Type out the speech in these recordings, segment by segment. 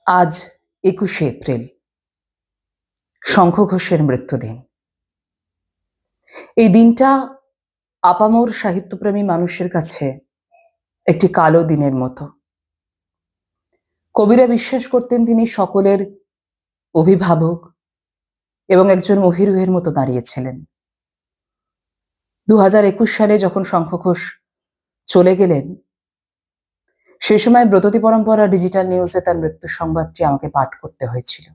আজ ২১শে এপ্রিল, শঙ্খ ঘোষের মৃত্যুদিন। এই দিনটা আপামর সাহিত্যপ্রেমী মানুষের কাছে একটি কালো দিনের মতো। কবিরা বিশ্বাস করতেন তিনি সকলের অভিভাবক এবং একজন মহিরুহের মতো দাঁড়িয়েছিলেন। ২০২১ সালে যখন শঙ্খ ঘোষ চলে গেলেন, সেই সময় ব্রততী পরম্পরা ডিজিটাল নিউজে তার মৃত্যু সংবাদটি আমাকে পাঠ করতে হয়েছিল।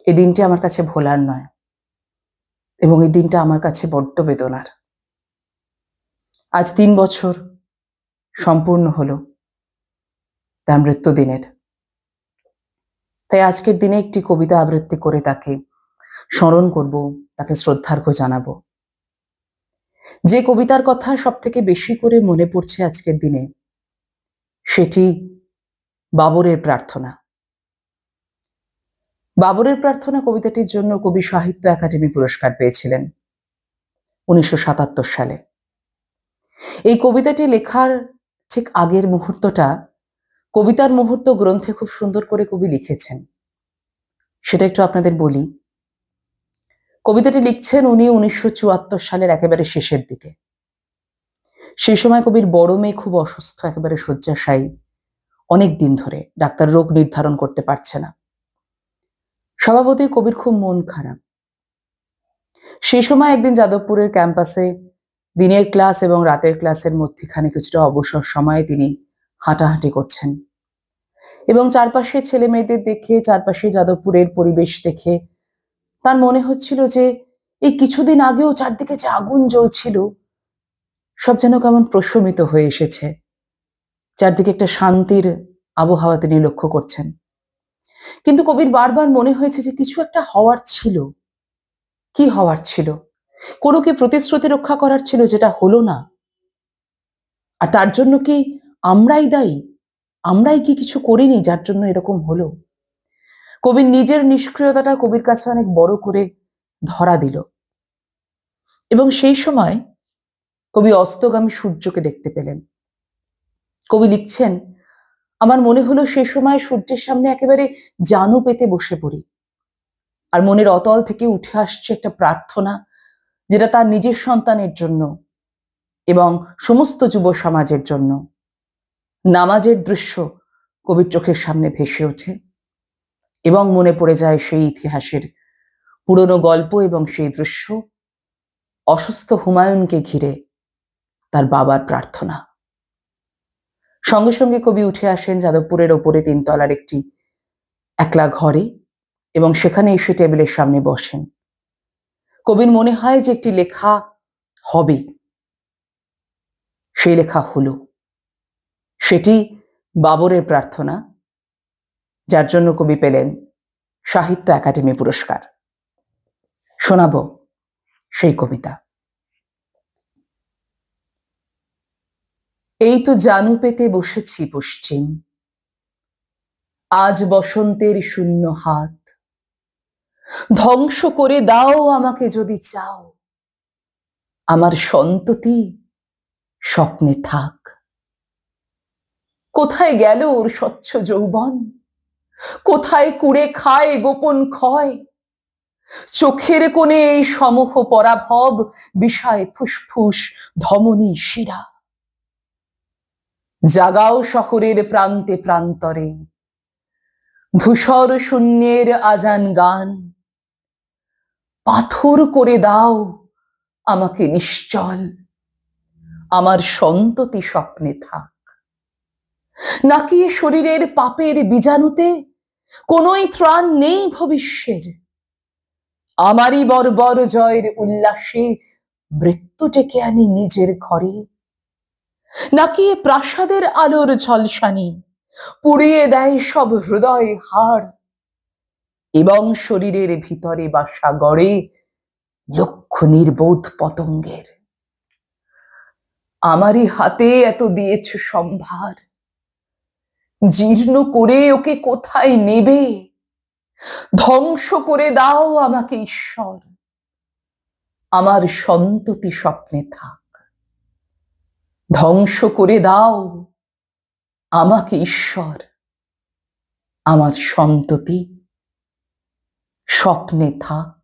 এই দিনটি আমার কাছে ভোলার নয় এবং এই দিনটা আমার কাছে বড্ড বেদনার। আজ ৩ বছর সম্পূর্ণ হলো তার মৃত্যুদিনের। তাই আজকের দিনে একটি কবিতা আবৃত্তি করে তাকে স্মরণ করব, তাকে শ্রদ্ধার্ঘ্য জানাবো। যে কবিতার কথা সব থেকে বেশি করে মনে পড়ছে আজকের দিনে, সেটি বাবরের প্রার্থনা। বাবরের প্রার্থনা কবিতাটির জন্য কবি সাহিত্য একাডেমি পুরস্কার পেয়েছিলেন ১৯৭৭ সালে। এই কবিতাটি লেখার ঠিক আগের মুহূর্তটা কবিতার মুহূর্ত গ্রন্থে খুব সুন্দর করে কবি লিখেছেন, সেটা একটু আপনাদের বলি। কবিতাটি লিখছেন উনি ১৯৭৪ সালের একেবারে শেষের দিকে। সেই সময় কবির বড় মেয়ে খুব অসুস্থ, একেবারে শয্যাশায়ী, অনেক দিন ধরে ডাক্তার রোগ নির্ধারণ করতে পারছে না। স্বভাবতই কবির খুব মন খারাপ। সেই সময় একদিন যাদবপুরের ক্যাম্পাসে দিনের ক্লাস এবং রাতের ক্লাসের মধ্যখানে কিছুটা অবসর সময়ে তিনি হাঁটাহাঁটি করছেন এবং চারপাশে ছেলে মেয়েদের দেখে, চারপাশে যাদবপুরের পরিবেশ দেখে তার মনে হচ্ছিল যে এই কিছুদিন আগেও চারদিকে যে আগুন জ্বলছিল, সব যেন কেমন প্রশমিত হয়ে এসেছে। চারদিকে একটা শান্তির আবহাওয়া তিনি লক্ষ্য করছেন। কিন্তু কবির বারবার মনে হয়েছে যে কিছু একটা হওয়ার ছিল। কি হওয়ার ছিল? কোনো কি প্রতিশ্রুতি রক্ষা করার ছিল যেটা হলো না? আর তার জন্য কি আমরাই দায়ী? আমরাই কি কিছু করিনি যার জন্য এরকম হলো? কবির নিজের নিষ্ক্রিয়তাটা কবির কাছে অনেক বড় করে ধরা দিল। এবং সেই সময় কবি অস্তগামী সূর্যকে দেখতে পেলেন। কবি লিখছেন, আমার মনে হলো সেই সময় সূর্যের সামনে একেবারে জানু পেতে বসে পড়ি, আর মনের অতল থেকে উঠে আসছে একটা প্রার্থনা, যেটা তার নিজের সন্তানের জন্য এবং সমস্ত যুব সমাজের জন্য। নামাজের দৃশ্য কবির চোখের সামনে ভেসে ওঠে এবং মনে পড়ে যায় সেই ইতিহাসের পুরনো গল্প এবং সেই দৃশ্য, অসুস্থ হুমায়ুনকে ঘিরে তার বাবার প্রার্থনা। সঙ্গে সঙ্গে কবি উঠে আসেন যাদবপুরের ওপরে ৩ তলার একটি একলা ঘরে এবং সেখানে এসে টেবিলের সামনে বসেন। কবির মনে হয় যে একটি লেখা হবে। সেই লেখা হলো। সেটি বাবরের প্রার্থনা, যার জন্য কবি পেলেন সাহিত্য একাডেমি পুরস্কার। শোনাব সেই কবিতা। এই তো জানু পেতে বসেছি পশ্চিম, আজ বসন্তের শূন্য হাত, ধ্বংস করে দাও আমাকে যদি চাও, আমার সন্ততি স্বপ্নে থাক। কোথায় গেল ওর স্বচ্ছ যৌবন? কোথায় কুড়ে খায় গোপন ক্ষয়? চোখের কোণে এই সমূহ পরাভব, বিষয় ফুসফুস ধমনী শিরা। জাগাও শহরের প্রান্তে প্রান্তরে, ধূসর শূন্যের আজান গান। পাথর করে দাও আমাকে নিশ্চল, আমার সন্ততি স্বপ্নে থাক। নাকি এ শরীরের পাপের বীজাণুতে কোনোই ত্রাণ নেই ভবিষ্যের? আমারই বর্বর জয়ের উল্লাসে মৃত্যু ডেকে আনি নিজের ঘরে। নাকি এ প্রাসাদের আলোর ঝলসানি পুড়িয়ে দেয় সব হৃদয় হাড় এবং শরীরের ভিতরে বাসা গড়ে লক্ষ নির্বোধ পতঙ্গের? আমারই হাতে এত দিয়েছ সম্ভার, জীর্ণ করে ওকে কোথায় নেবে? ধ্বংস করে দাও আমাকে ঈশ্বর, আমার সন্ততি স্বপ্নে থাক। ধ্বংস করে দাও আমাকে ঈশ্বর, আমার সন্ততি স্বপ্নে থাক।